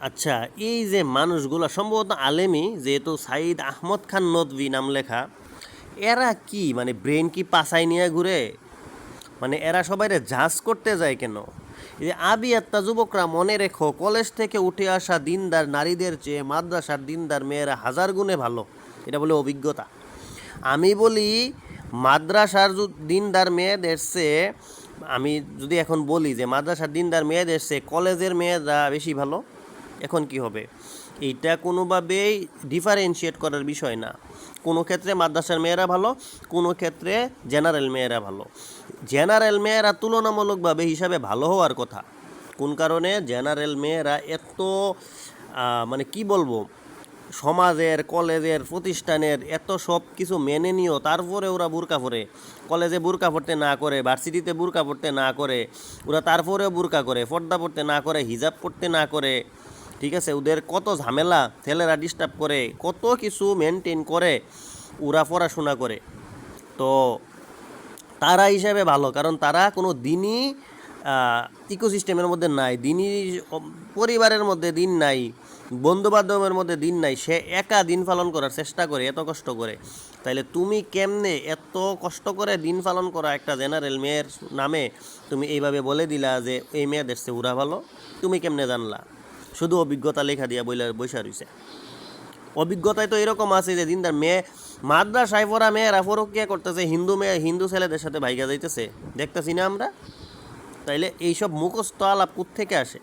আচ্ছা, এই যে মানুষগুলো সম্ভবত আলেমী, যেহেতু সাইদ আহমদ খান নদভী নাম লেখা, এরা কি মানে ব্রেন কি পাছায় নিয়ে ঘুরে? মানে এরা সবাইরে জাজ করতে যায় কেন? এই যে আবি আত্মা যুবকরা, মনে রেখো, কলেজ থেকে উঠে আসা দিনদার নারীদের চেয়ে মাদ্রাসার দিনদার মেয়েরা হাজার গুণে ভালো। এটা বলে অভিজ্ঞতা। আমি বলি মাদ্রাসার দিনদার মেয়েদের চেয়ে, আমি যদি এখন বলি যে মাদ্রাসার দিনদার মেয়েদের চেয়ে কলেজের মেয়েরা বেশি ভালো, এখন কি হবে? এইটা কোনোভাবেই ডিফারেন্সিয়েট করার বিষয় না। কোনো ক্ষেত্রে মাদ্রাসার মেয়েরা ভালো, কোনো ক্ষেত্রে জেনারেল মেয়েরা ভালো। জেনারেল মেয়েরা তুলনামূলকভাবে হিসাবে ভালো হওয়ার কথা। কোন কারণে? জেনারেল মেয়েরা এত মানে কি বলবো, সমাজের, কলেজের, প্রতিষ্ঠানের এত সব কিছু মেনে নিও, তারপরে ওরা বুরকা পরে। কলেজে বুরকা পড়তে না করে, ভার্সিটিতে বুরকা পড়তে না করে, ওরা তারপরেও বুরকা করে, পর্দা পড়তে না করে, হিজাব পড়তে না করে। ঠিক আছে, ওদের কত ঝামেলা, ছেলেরা ডিস্টার্ব করে, কত কিছু মেনটেন করে ওরা পড়াশোনা করে। তো তারা হিসাবে ভালো, কারণ তারা কোনো দিনই ইকোসিস্টেমের মধ্যে নাই, দিনই পরিবারের মধ্যে দিন নাই, বন্ধুবান্ধবের মধ্যে দিন নাই, সে একা দিন পালন করার চেষ্টা করে, এত কষ্ট করে। তাইলে তুমি কেমনে এত কষ্ট করে দিন পালন করা একটা জেনারেল মেয়ের নামে তুমি এইভাবে বলে দিলা যে এই মেয়েদের চেয়ে ওরা ভালো? তুমি কেমনে জানলা? শুধু অভিজ্ঞতা লেখা দিয়া বইসা রইছে। অভিজ্ঞতায় তো এরকম আছে যে দিনদার মেয়ে, মাদ্রাসায় পড়া মেয়েরা ফরকিয়া করতেছে, হিন্দু ছেলেদের সাথে ভাইগা যাইতেছে, দেখতেছি না আমরা? তাইলে এইসব মুখস্থ আলাপ কোত্থেকে আসে?